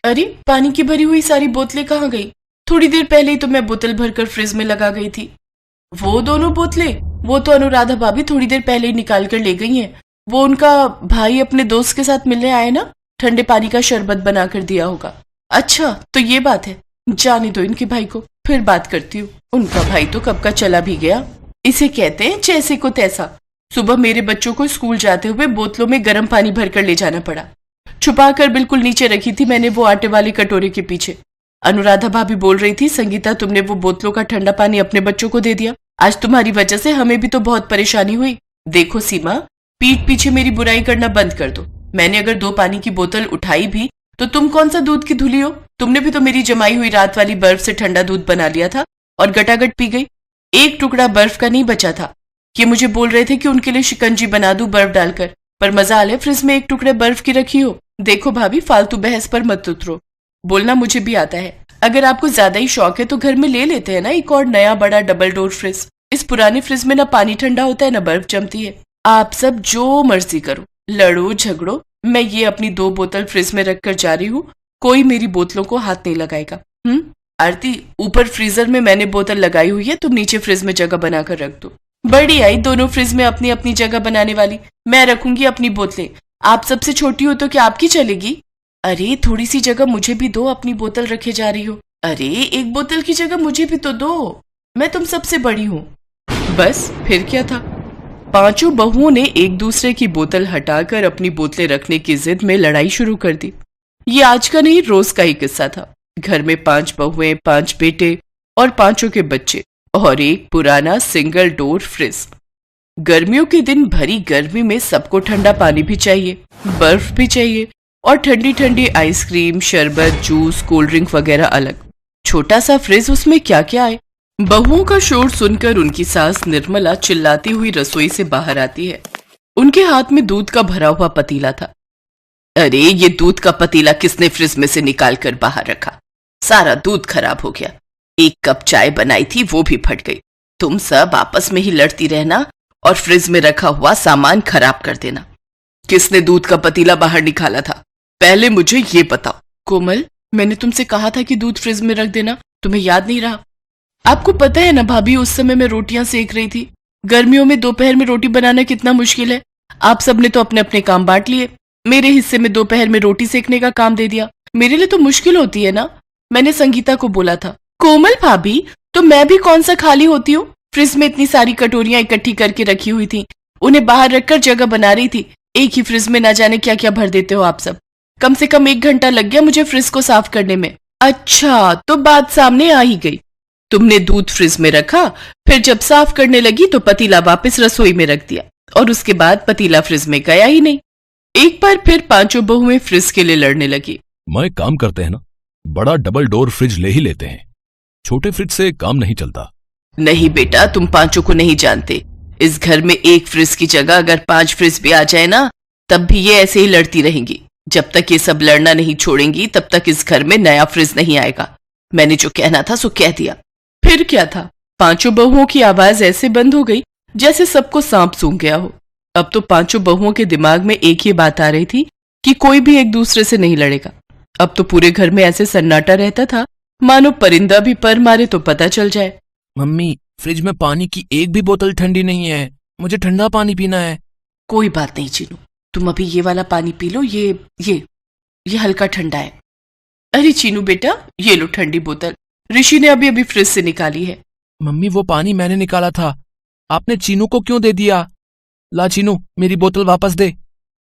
अरे पानी की भरी हुई सारी बोतलें कहाँ गई? थोड़ी देर पहले ही तो मैं बोतल भरकर फ्रिज में लगा गई थी। वो दोनों बोतलें? वो तो अनुराधा भाभी थोड़ी देर पहले ही निकाल कर ले गई हैं। वो उनका भाई अपने दोस्त के साथ मिलने आए ना, ठंडे पानी का शरबत बना कर दिया होगा। अच्छा तो ये बात है, जाने दो इनके भाई को, फिर बात करती हूँ। उनका भाई तो कब का चला भी गया। इसे कहते हैं जैसे को तैसा। सुबह मेरे बच्चों को स्कूल जाते हुए बोतलों में गर्म पानी भरकर ले जाना पड़ा। छुपा कर बिल्कुल नीचे रखी थी मैंने वो आटे वाली कटोरे के पीछे। अनुराधा भाभी बोल रही थी, संगीता तुमने वो बोतलों का ठंडा पानी अपने बच्चों को दे दिया। आज तुम्हारी वजह से हमें भी तो बहुत परेशानी हुई। देखो सीमा, पीठ पीछे मेरी बुराई करना बंद कर दो। मैंने अगर 2 पानी की बोतल उठाई भी तो तुम कौन सा दूध की धुली हो? तुमने भी तो मेरी जमाई हुई रात वाली बर्फ से ठंडा दूध बना लिया था और गटागट पी गई। एक टुकड़ा बर्फ का नहीं बचा था। ये मुझे बोल रहे थे कि उनके लिए शिकंजी बना दूं बर्फ डालकर, पर मजा आले फ्रिज में एक टुकड़े बर्फ की रखी हो। देखो भाभी, फालतू बहस पर मत उतरो। बोलना मुझे भी आता है। अगर आपको ज्यादा ही शौक है तो घर में ले लेते हैं ना एक और नया बड़ा डबल डोर फ्रिज। इस पुराने फ्रिज में ना पानी ठंडा होता है ना बर्फ जमती है। आप सब जो मर्जी करो, लड़ो झगड़ो, मैं ये अपनी 2 बोतल फ्रिज में रख कर जा रही हूँ। कोई मेरी बोतलों को हाथ नहीं लगाएगा। आरती, ऊपर फ्रीजर में मैंने बोतल लगाई हुई है, तुम नीचे फ्रिज में जगह बनाकर रख दो। बड़ी आई दोनों फ्रिज में अपनी अपनी जगह बनाने वाली। मैं रखूंगी अपनी बोतलें। आप सबसे छोटी हो तो क्या आपकी चलेगी? अरे थोड़ी सी जगह मुझे भी दो, अपनी बोतल रखे जा रही हो। अरे एक बोतल की जगह मुझे भी तो दो, मैं तुम सबसे बड़ी हूँ। बस फिर क्या था। 5 बहुओं ने एक दूसरे की बोतल हटाकर अपनी बोतलें रखने की जिद में लड़ाई शुरू कर दी। ये आज का नहीं, रोज का ही किस्सा था। घर में 5 बहुएं, 5 बेटे और 5 के बच्चे और एक पुराना सिंगल डोर फ्रिज। गर्मियों के दिन भरी गर्मी में सबको ठंडा पानी भी चाहिए, बर्फ भी चाहिए और ठंडी ठंडी आइसक्रीम, शरबत, जूस, कोल्ड ड्रिंक वगैरह अलग। छोटा सा फ्रिज, उसमें क्या क्या है। बहुओं का शोर सुनकर उनकी सास निर्मला चिल्लाती हुई रसोई से बाहर आती है। उनके हाथ में दूध का भरा हुआ पतीला था। अरे ये दूध का पतीला किसने फ्रिज में से निकाल कर बाहर रखा? सारा दूध खराब हो गया। 1 कप चाय बनाई थी वो भी फट गई। तुम सब आपस में ही लड़ती रहना और फ्रिज में रखा हुआ सामान खराब कर देना। किसने दूध का पतीला बाहर निकाला था? पहले मुझे ये बताओ। कोमल, मैंने तुमसे कहा था कि दूध फ्रिज में रख देना, तुम्हें याद नहीं रहा? आपको पता है ना भाभी, उस समय मैं रोटियां सेक रही थी। गर्मियों में दोपहर में रोटी बनाना कितना मुश्किल है। आप सबने तो अपने अपने काम बांट लिए। मेरे हिस्से में दोपहर में रोटी सेकने का काम दे दिया। मेरे लिए तो मुश्किल होती है ना। मैंने संगीता को बोला था, कोमल भाभी तो मैं भी कौन सा खाली होती हूँ। फ्रिज में इतनी सारी कटोरियां इकट्ठी करके रखी हुई थी, उन्हें बाहर रखकर जगह बना रही थी। एक ही फ्रिज में ना जाने क्या क्या भर देते हो आप सब। कम से कम 1 घंटा लग गया मुझे फ्रिज को साफ करने में। अच्छा तो बात सामने आ ही गई। तुमने दूध फ्रिज में रखा, फिर जब साफ करने लगी तो पतीला वापस रसोई में रख दिया और उसके बाद पतीला फ्रिज में गया ही नहीं। एक बार फिर 5 बहुएं फ्रिज के लिए लड़ने लगी। मैं काम करते हैं ना, बड़ा डबल डोर फ्रिज ले ही लेते हैं, छोटे फ्रिज से काम नहीं चलता। नहीं बेटा, तुम 5 को नहीं जानते। इस घर में एक फ्रिज की जगह अगर 5 फ्रिज भी आ जाए ना, तब भी ये ऐसे ही लड़ती रहेंगी। जब तक ये सब लड़ना नहीं छोड़ेंगी तब तक इस घर में नया फ्रिज नहीं आएगा। मैंने जो कहना था सो कह दिया। फिर क्या था, 5 बहुओं की आवाज ऐसे बंद हो गई जैसे सबको सांप सूंघ गया हो। अब तो 5 बहुओं के दिमाग में एक ही बात आ रही थी कि कोई भी एक दूसरे से नहीं लड़ेगा। अब तो पूरे घर में ऐसे सन्नाटा रहता था मानो परिंदा भी पर मारे तो पता चल जाए। मम्मी, फ्रिज में पानी की एक भी बोतल ठंडी नहीं है, मुझे ठंडा पानी पीना है। कोई बात नहीं चीनू, तुम अभी ये वाला पानी पी लो, ये हल्का ठंडा है। अरे चीनू बेटा, ये लो ठंडी बोतल, ऋषि ने अभी अभी फ्रिज से निकाली है। मम्मी, वो पानी मैंने निकाला था, आपने चीनू को क्यों दे दिया? ला चीनू, मेरी बोतल वापस दे।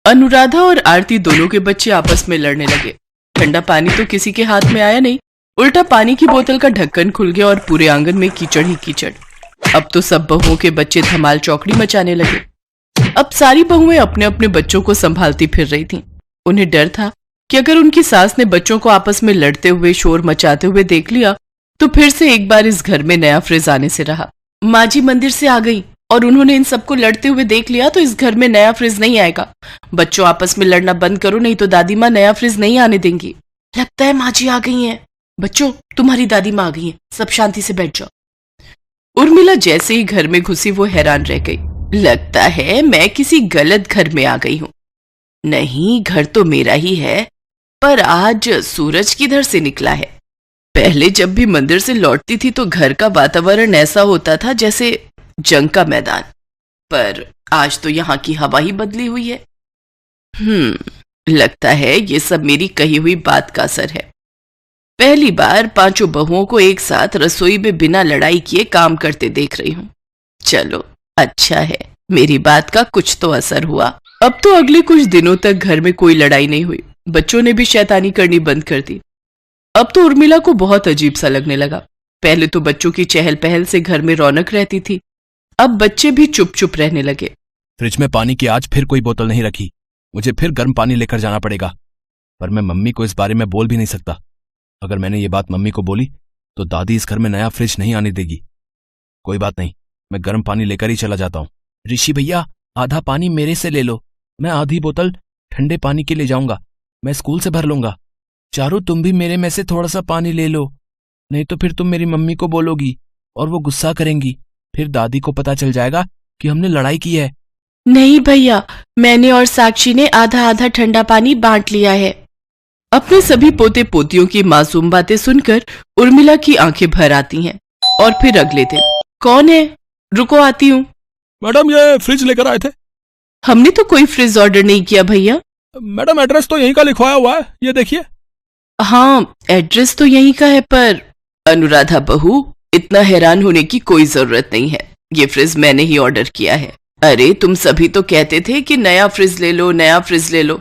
अनुराधा और आरती दोनों के बच्चे आपस में लड़ने लगे। ठंडा पानी तो किसी के हाथ में आया नहीं, उल्टा पानी की बोतल का ढक्कन खुल गया और पूरे आंगन में कीचड़ ही कीचड़। अब तो सब बहुओं के बच्चे धमाल चौकड़ी मचाने लगे। अब सारी बहुएं अपने अपने बच्चों को संभालती फिर रही थीं। उन्हें डर था कि अगर उनकी सास ने बच्चों को आपस में लड़ते हुए, शोर मचाते हुए देख लिया तो फिर से एक बार इस घर में नया फ्रिज आने से रहा। माँ जी मंदिर से आ गई और उन्होंने इन सबको लड़ते हुए देख लिया तो इस घर में नया फ्रिज नहीं आएगा। बच्चों, आपस में लड़ना बंद करो, नहीं तो दादी माँ नया फ्रिज नहीं आने देंगी। लगता है माँ जी आ गई हैं। बच्चों, तुम्हारी दादी माँ आ गई हैं, सब शांति से बैठ जाओ। उर्मिला जैसे ही घर में घुसी वो हैरान रह गई। लगता है मैं किसी गलत घर में आ गई हूँ। नहीं, घर तो मेरा ही है। पर आज सूरज किधर से निकला है? पहले जब भी मंदिर से लौटती थी तो घर का वातावरण ऐसा होता था जैसे जंग का मैदान, पर आज तो यहाँ की हवा ही बदली हुई है। लगता है ये सब मेरी कही हुई बात का असर है। पहली बार पांचों बहुओं को एक साथ रसोई में बिना लड़ाई किए काम करते देख रही हूँ। चलो अच्छा है, मेरी बात का कुछ तो असर हुआ। अब तो अगले कुछ दिनों तक घर में कोई लड़ाई नहीं हुई। बच्चों ने भी शैतानी करनी बंद कर दी। अब तो उर्मिला को बहुत अजीब सा लगने लगा। पहले तो बच्चों की चहल पहल से घर में रौनक रहती थी, अब बच्चे भी चुप चुप रहने लगे। फ्रिज में पानी की आज फिर कोई बोतल नहीं रखी, मुझे फिर गर्म पानी लेकर जाना पड़ेगा। पर मैं मम्मी को इस बारे में बोल भी नहीं सकता। अगर मैंने ये बात मम्मी को बोली तो दादी इस घर में नया फ्रिज नहीं आने देगी। कोई बात नहीं, मैं गर्म पानी लेकर ही चला जाता हूँ। ऋषि भैया, आधा पानी मेरे से ले लो, मैं आधी बोतल ठंडे पानी के ले जाऊंगा, मैं स्कूल से भर लूंगा। चारू, तुम भी मेरे में से थोड़ा सा पानी ले लो, नहीं तो फिर तुम मेरी मम्मी को बोलोगी और वो गुस्सा करेंगी। फिर दादी को पता चल जाएगा कि हमने लड़ाई की है। नहीं भैया, मैंने और साक्षी ने आधा आधा ठंडा पानी बांट लिया है। अपने सभी पोते पोतियों की मासूम बातें सुनकर उर्मिला की आंखें भर आती हैं। और फिर अगले दिन, कौन है? रुको आती हूँ। मैडम, ये फ्रिज लेकर आए थे। हमने तो कोई फ्रिज ऑर्डर नहीं किया भैया। मैडम, एड्रेस तो यहीं का लिखवाया हुआ है, ये देखिए। हाँ, एड्रेस तो यहीं का है, पर अनुराधा बहू, इतना हैरान होने की कोई जरूरत नहीं है। ये फ्रिज मैंने ही ऑर्डर किया है। अरे तुम सभी तो कहते थे कि नया फ्रिज ले लो, नया फ्रिज ले लो।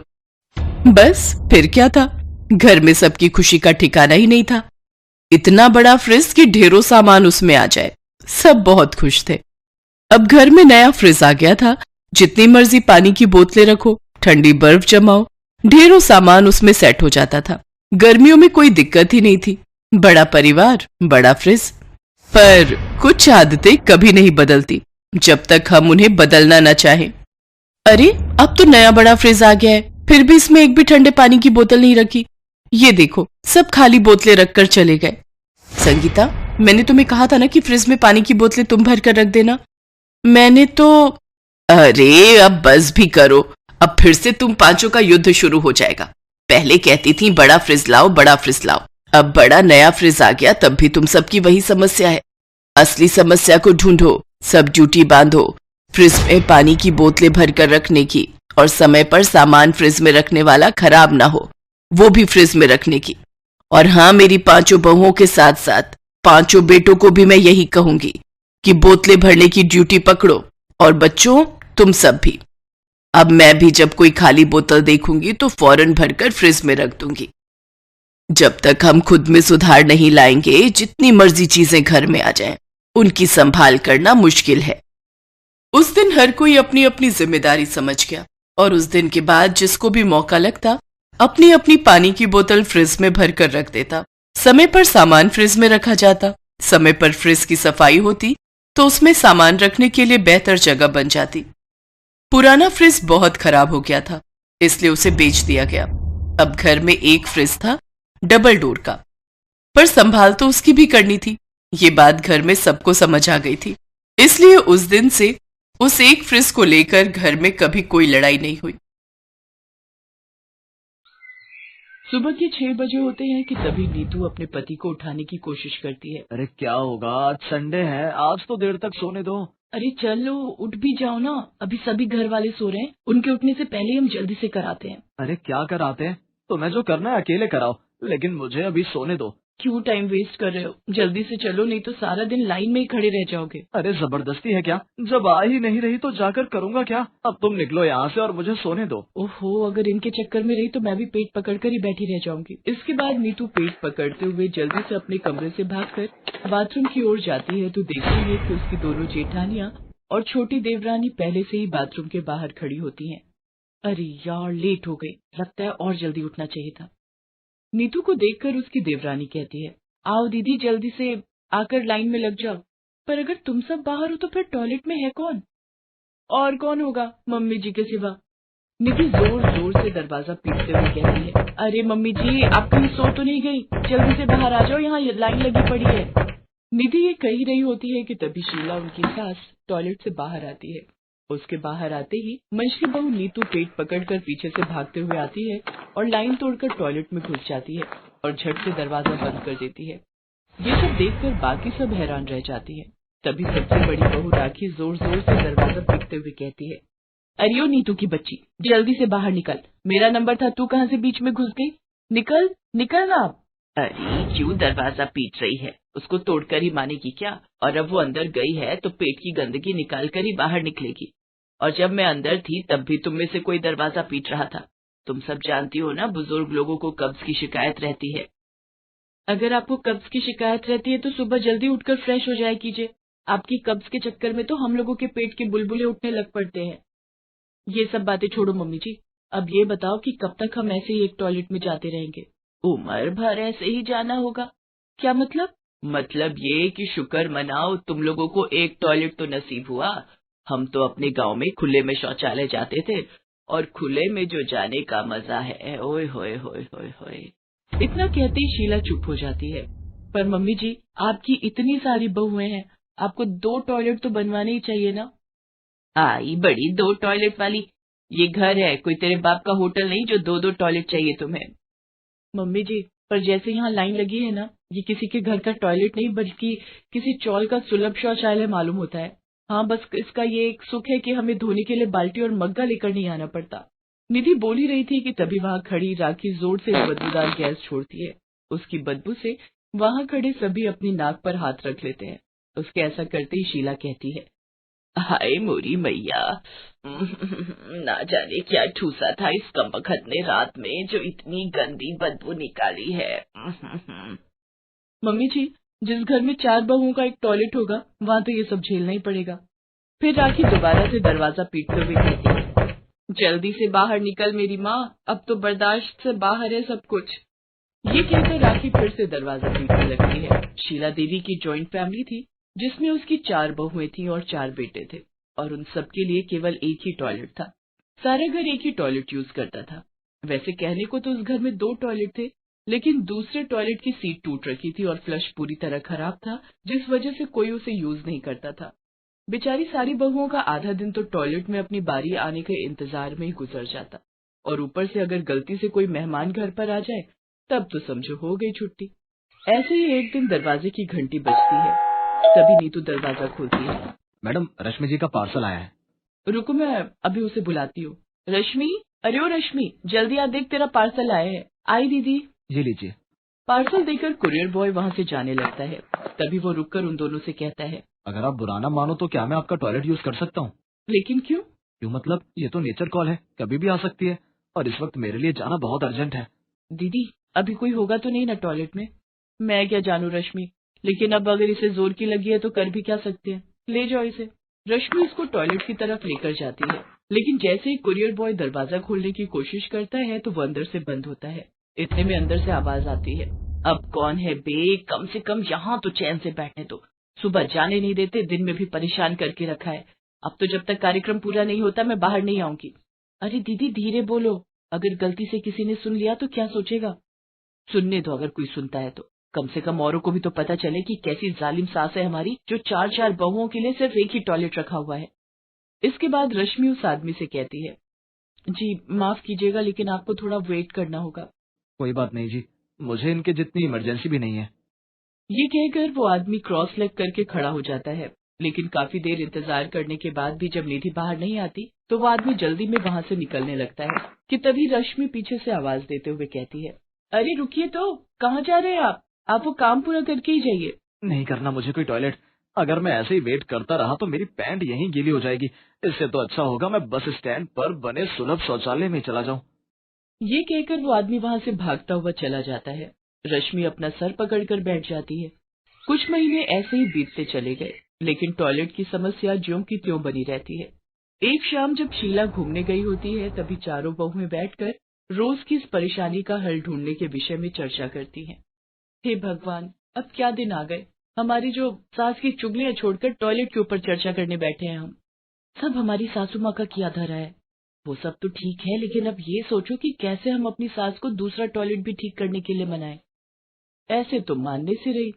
बस फिर क्या था, घर में सबकी खुशी का ठिकाना ही नहीं था। इतना बड़ा फ्रिज कि ढेरों सामान उसमें आ जाए। सब बहुत खुश थे। अब घर में नया फ्रिज आ गया था। जितनी मर्जी पानी की बोतलें रखो, ठंडी बर्फ जमाओ, ढेरों सामान उसमें सेट हो जाता था। गर्मियों में कोई दिक्कत ही नहीं थी। बड़ा परिवार, बड़ा फ्रिज। पर कुछ आदतें कभी नहीं बदलती जब तक हम उन्हें बदलना न चाहें। अरे अब तो नया बड़ा फ्रिज आ गया है, फिर भी इसमें एक भी ठंडे पानी की बोतल नहीं रखी। ये देखो, सब खाली बोतलें रखकर चले गए। संगीता, मैंने तुम्हें कहा था ना कि फ्रिज में पानी की बोतलें तुम भर कर रख देना। मैंने तो... अरे अब बस भी करो, अब फिर से तुम पांचों का युद्ध शुरू हो जाएगा। पहले कहती थी बड़ा फ्रिज लाओ, बड़ा फ्रिज लाओ। अब बड़ा नया फ्रिज आ गया, तब भी तुम सबकी वही समस्या है। असली समस्या को ढूंढो, सब ड्यूटी बांधो, फ्रिज में पानी की बोतलें भरकर रखने की, और समय पर सामान फ्रिज में रखने वाला खराब ना हो वो भी फ्रिज में रखने की। और हाँ, मेरी पांचों बहुओं के साथ साथ पांचों बेटों को भी मैं यही कहूंगी कि बोतलें भरने की ड्यूटी पकड़ो। और बच्चों, तुम सब भी। अब मैं भी जब कोई खाली बोतल देखूंगी तो फौरन भरकर फ्रिज में रख दूंगी। जब तक हम खुद में सुधार नहीं लाएंगे, जितनी मर्जी चीजें घर में आ जाएं, उनकी संभाल करना मुश्किल है। उस दिन हर कोई अपनी अपनी जिम्मेदारी समझ गया, और उस दिन के बाद जिसको भी मौका लगता अपनी अपनी पानी की बोतल फ्रिज में भरकर रख देता। समय पर सामान फ्रिज में रखा जाता। समय पर फ्रिज की सफाई होती तो उसमें सामान रखने के लिए बेहतर जगह बन जाती। पुराना फ्रिज बहुत खराब हो गया था, इसलिए उसे बेच दिया गया। अब घर में एक फ्रिज था, डबल डोर का, पर संभाल तो उसकी भी करनी थी। ये बात घर में सबको समझ आ गई थी, इसलिए उस दिन से उस एक फ्रिज को लेकर घर में कभी कोई लड़ाई नहीं हुई। सुबह के 6 बजे होते हैं कि तभी नीतू अपने पति को उठाने की कोशिश करती है। अरे क्या होगा, आज संडे है, आज तो देर तक सोने दो। अरे चलो, उठ भी जाओ ना, अभी सभी घर वाले सो रहे हैं, उनके उठने से पहले हम जल्दी से कराते हैं। अरे क्या कराते हैं, तुम्हें जो करना है अकेले कराओ, लेकिन मुझे अभी सोने दो। क्यों टाइम वेस्ट कर रहे हो, जल्दी से चलो, नहीं तो सारा दिन लाइन में ही खड़े रह जाओगे। अरे जबरदस्ती है क्या, जब आ ही नहीं रही तो जाकर करूँगा क्या। अब तुम निकलो यहाँ से और मुझे सोने दो। ओहो, अगर इनके चक्कर में रही तो मैं भी पेट पकड़कर ही बैठी रह जाऊंगी। इसके बाद नीतू पेट पकड़ते हुए जल्दी से अपने कमरे से भागकर बाथरूम की ओर जाती है तो देखती है कि उसकी दोनों जेठानियां और छोटी देवरानी पहले से ही बाथरूम के बाहर खड़ी होती हैं। अरे यार, लेट हो गई, लगता है और जल्दी उठना चाहिए था। नीतू को देखकर उसकी देवरानी कहती है, आओ दीदी, जल्दी से आकर लाइन में लग जाओ। पर अगर तुम सब बाहर हो तो फिर टॉयलेट में है कौन? और कौन होगा मम्मी जी के सिवा? निधि जोर जोर से दरवाजा पीटते हुए कहती है, अरे मम्मी जी, आप कहीं सो तो नहीं गई? जल्दी से बाहर आ जाओ, यहाँ लाइन लगी पड़ी है। निधि ये कह रही होती है कि तभी शीला, उनकी सास, टॉयलेट से बाहर आती है। उसके बाहर आते ही मंच की बहू नीतू पेट पकड़कर पीछे से भागते हुए आती है और लाइन तोड़कर टॉयलेट में घुस जाती है और झट से दरवाजा बंद कर देती है। ये सब देखकर बाकी सब हैरान रह जाती है। तभी सबसे बड़ी बहू राखी जोर जोर से दरवाजा पीटते हुए कहती है, अरे ओ नीतू की बच्ची, जल्दी से बाहर निकल, मेरा नंबर था, तू कहाँ से बीच में घुस गई? निकल निकल ना। अरे क्यों दरवाजा पीट रही है, उसको तोड़कर ही मानेगी क्या? और अब वो अंदर गई है तो पेट की गंदगी निकाल कर ही बाहर निकलेगी। और जब मैं अंदर थी तब भी तुम में से कोई दरवाजा पीट रहा था। तुम सब जानती हो ना, बुजुर्ग लोगों को कब्ज की शिकायत रहती है। अगर आपको कब्ज की शिकायत रहती है तो सुबह जल्दी उठकर फ्रेश हो जाया कीजिए। आपकी कब्ज के चक्कर में तो हम लोगों के पेट के बुलबुले उठने लग पड़ते हैं। ये सब बातें छोड़ो मम्मी जी, अब ये बताओ कि कब तक हम ऐसे ही एक टॉयलेट में जाते रहेंगे? उम्र भर ऐसे ही जाना होगा। क्या मतलब? मतलब ये कि शुक्र मनाओ तुम लोगों को एक टॉयलेट तो नसीब हुआ। हम तो अपने गांव में खुले में शौचालय जाते थे, और खुले में जो जाने का मजा है, ओए होए होए होए होए। इतना कहते ही शीला चुप हो जाती है। पर मम्मी जी, आपकी इतनी सारी बहुएं हैं, आपको 2 टॉयलेट तो बनवाने ही चाहिए ना। आई बड़ी 2 टॉयलेट वाली, ये घर है, कोई तेरे बाप का होटल नहीं जो 2-2 टॉयलेट चाहिए तुम्हें। मम्मी जी, पर जैसे यहाँ लाइन लगी है ना, ये किसी के घर का टॉयलेट नहीं बल्कि किसी चौल का सुलभ शौचालय मालूम होता है। हाँ, बस इसका ये एक सुख है कि हमें धोने के लिए बाल्टी और मग्गा लेकर नहीं आना पड़ता। निधि बोल ही रही थी कि तभी वहाँ खड़ी राखी जोर से बदबूदार गैस छोड़ती है। उसकी बदबू से वहाँ खड़े सभी अपनी नाक पर हाथ रख लेते हैं। उसके ऐसा करते ही शीला कहती है, हाय मोरी मैया, ना जाने क्या ठूसा था इस कमबख्त ने रात में जो इतनी गंदी बदबू निकाली है। मम्मी जी, जिस घर में 4 बहुओं का एक टॉयलेट होगा वहाँ तो ये सब झेलना ही पड़ेगा। फिर राखी दोबारा से दरवाजा पीटते हुए कहती है, जल्दी से बाहर निकल मेरी माँ, अब तो बर्दाश्त से बाहर है सब कुछ। ये कहकर राखी फिर से दरवाजा पीटने लगती है। शीला देवी की जॉइंट फैमिली थी जिसमें उसकी 4 बहुएं थीं और 4 बेटे थे, और उन सबके लिए केवल एक ही टॉयलेट था। सारा घर एक ही टॉयलेट यूज करता था। वैसे कहने को तो उस घर में 2 टॉयलेट थे, लेकिन दूसरे टॉयलेट की सीट टूट रखी थी और फ्लश पूरी तरह खराब था, जिस वजह से कोई उसे यूज नहीं करता था। बेचारी सारी बहुओं का आधा दिन तो टॉयलेट में अपनी बारी आने के इंतजार में ही गुजर जाता, और ऊपर से अगर गलती से कोई मेहमान घर पर आ जाए तब तो समझो हो गई छुट्टी। ऐसे ही एक दिन दरवाजे की घंटी बजती है। तभी नीतू दरवाजा खोलती है। मैडम, रश्मि जी का पार्सल आया है। रुको, मैं अभी उसे बुलाती हूँ। रश्मि, अरे ओ रश्मि, जल्दी आ, देख तेरा पार्सल आया है। आई दीदी। जी लीजिए। पार्सल देकर कुरियर बॉय वहाँ से जाने लगता है। तभी वो रुककर उन दोनों से कहता है, अगर आप बुरा ना मानो तो क्या मैं आपका टॉयलेट यूज कर सकता हूँ? लेकिन क्यों? क्यों मतलब, ये तो नेचर कॉल है, कभी भी आ सकती है, और इस वक्त मेरे लिए जाना बहुत अर्जेंट है। दीदी, अभी कोई होगा तो नहीं ना टॉयलेट में? मैं क्या जानू रश्मि, लेकिन अब अगर इसे जोर की लगी है तो कर भी क्या सकते हैं। ले जाओ इसे। रश्मि इसको टॉयलेट की तरफ लेकर जाती है, लेकिन जैसे ही कुरियर बॉय दरवाजा खोलने की कोशिश करता है तो वो अंदर से बंद होता है। इतने में अंदर से आवाज आती है, अब कौन है बे, कम से कम यहाँ तो चैन से बैठने दो। सुबह जाने नहीं देते, दिन में भी परेशान करके रखा है। अब तो जब तक कार्यक्रम पूरा नहीं होता मैं बाहर नहीं आऊंगी। अरे दीदी धीरे बोलो, अगर गलती से किसी ने सुन लिया तो क्या सोचेगा? सुनने दो, अगर कोई सुनता है तो कम से कम औरों को भी तो पता चले कि कैसी जालिम सास है हमारी, जो 4-4 बहुओं के लिए सिर्फ एक ही टॉयलेट रखा हुआ है। इसके बाद रश्मि उस आदमी से कहती है, जी माफ कीजिएगा लेकिन आपको थोड़ा वेट करना होगा। कोई बात नहीं जी, मुझे इनके जितनी इमरजेंसी भी नहीं है। ये कहकर वो आदमी क्रॉस लेग करके खड़ा हो जाता है, लेकिन काफी देर इंतजार करने के बाद भी जब निधि बाहर नहीं आती तो वो आदमी जल्दी में वहाँ से निकलने लगता है कि तभी रश्मि पीछे से आवाज देते हुए कहती है, अरे रुकिए तो, कहाँ जा रहे हैं आप वो काम पूरा करके ही जाइए। नहीं करना मुझे कोई टॉयलेट, अगर मैं ऐसे ही वेट करता रहा तो मेरी पैंट यहीं गीली हो जाएगी। इससे तो अच्छा होगा मैं बस स्टैंड पर बने सुलभ शौचालय में चला जाऊं। ये कहकर वो आदमी वहाँ से भागता हुआ चला जाता है। रश्मि अपना सर पकड़कर बैठ जाती है। कुछ महीने ऐसे ही बीतते चले गए, लेकिन टॉयलेट की समस्या ज्यों की त्यों बनी रहती है। एक शाम जब शीला घूमने गई होती है तभी चारों बहुएं बैठकर रोज की इस परेशानी का हल ढूंढने के विषय में चर्चा करती हैं। हे भगवान, अब क्या दिन आ गए, हमारी जो सास की चुगलियां छोड़कर टॉयलेट के ऊपर चर्चा करने बैठे हैं हम। सब हमारी सासू माँ का किया धरा है। वो सब तो ठीक है, लेकिन अब ये सोचो कि कैसे हम अपनी सास को दूसरा टॉयलेट भी ठीक करने के लिए मनाएं। ऐसे तो मानने से रही,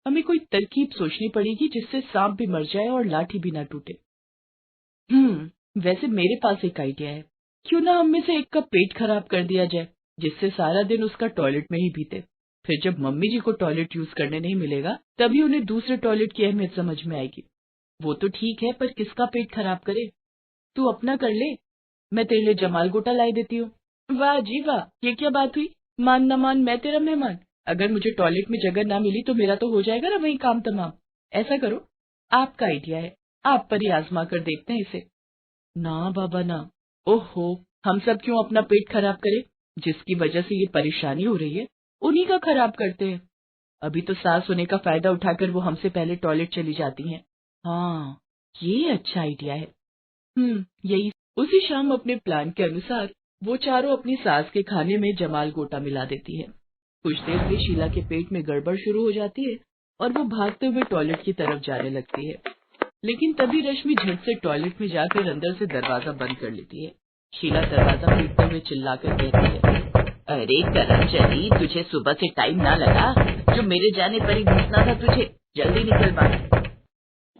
हमें कोई तरकीब सोचनी पड़ेगी जिससे सांप भी मर जाए और लाठी भी ना टूटे। वैसे मेरे पास एक आइडिया है। क्यों ना हम में से एक का पेट खराब कर दिया जाए, जिससे सारा दिन उसका टॉयलेट में ही बीते। फिर जब मम्मी जी को टॉयलेट यूज करने नहीं मिलेगा, तभी उन्हें दूसरे टॉयलेट की अहमियत समझ में आएगी। वो तो ठीक है, पर किसका पेट खराब करे? तू अपना कर ले, मैं तेरे लिए जमाल गोटा लाई देती हूँ। वाह जी वाह, ये क्या बात हुई? मान न मान मैं तेरा मेहमान। अगर मुझे टॉयलेट में जगह ना मिली तो मेरा तो हो जाएगा ना वही काम तमाम। ऐसा करो, आपका आइडिया है, आप पर ही आजमा कर देखते हैं इसे। ना बाबा ना, ओहो, हम सब क्यों अपना पेट खराब करें? जिसकी वजह से ये परेशानी हो रही है, उन्हीं का खराब करते हैं। अभी तो सास होने का फायदा उठाकर वो हमसे पहले टॉयलेट चली जाती हैं। हाँ, ये अच्छा आइडिया है। यही। उसी शाम अपने प्लान के अनुसार वो चारों अपनी सास के खाने में जमाल गोटा मिला देती है। कुछ देर में शीला के पेट में गड़बड़ शुरू हो जाती है और वो भागते हुए टॉयलेट की तरफ जाने लगती है। लेकिन तभी रश्मि झट से टॉयलेट में जाकर अंदर से दरवाजा बंद कर लेती है। शीला दरवाजा पीटते हुए चिल्लाकर कहती है, अरे करमचली, तुझे सुबह से टाइम ना लगा? जो मेरे जाने पर ही घुसना था तुझे, जल्दी निकल बाहर।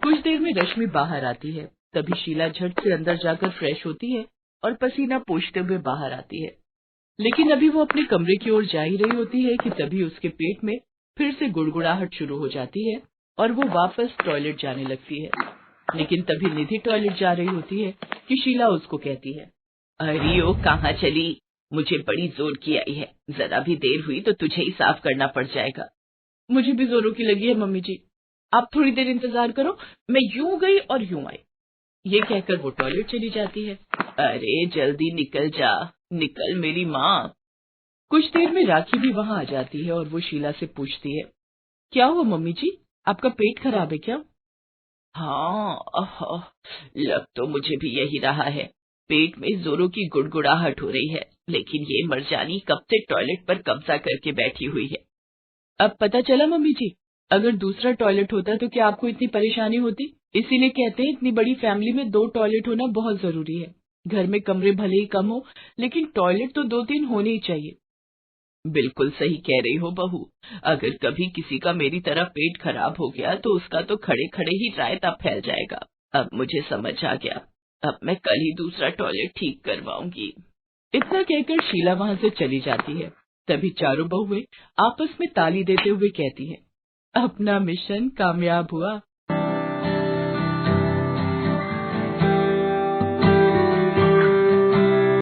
कुछ देर में रश्मि बाहर आती है। तभी शीला झट से अंदर जाकर फ्रेश होती है और पसीना पोंछते हुए बाहर आती है। लेकिन अभी वो अपने कमरे की ओर जा ही रही होती है कि तभी उसके पेट में फिर से गुड़गुड़ाहट शुरू हो जाती है और वो वापस टॉयलेट जाने लगती है। लेकिन तभी निधि टॉयलेट जा रही होती है कि शीला उसको कहती है, अरे ओ कहाँ चली? मुझे बड़ी जोर की आई है, जरा भी देर हुई तो तुझे ही साफ करना पड़ जाएगा। मुझे भी जोरों की लगी है मम्मी जी, आप थोड़ी देर इंतजार करो, मैं यूं गई और यूं आई। ये कहकर वो टॉयलेट चली जाती है। अरे जल्दी निकल जा, निकल मेरी माँ। कुछ देर में राखी भी वहाँ आ जाती है और वो शीला से पूछती है, क्या हुआ मम्मी जी, आपका पेट खराब है क्या? हाँ, लग तो मुझे भी यही रहा है, पेट में जोरों की गुड़गुड़ाहट हो रही है, लेकिन ये मर्जानी कब से टॉयलेट पर कब्जा करके बैठी हुई है। अब पता चला मम्मी जी, अगर दूसरा टॉयलेट होता तो क्या आपको इतनी परेशानी होती? इसीलिए कहते हैं इतनी बड़ी फैमिली में 2 टॉयलेट होना बहुत जरूरी है। घर में कमरे भले ही कम हो, लेकिन टॉयलेट तो 2-3 होने ही चाहिए। बिल्कुल सही कह रही हो बहू, अगर कभी किसी का मेरी तरह पेट खराब हो गया तो उसका तो खड़े खड़े ही रायता फैल जाएगा। अब मुझे समझ आ गया, अब मैं कल ही दूसरा टॉयलेट ठीक करवाऊंगी। इतना कहकर शीला वहाँ से चली जाती है। तभी चारों बहुएं आपस में ताली देते हुए कहती हैं, अपना मिशन कामयाब हुआ।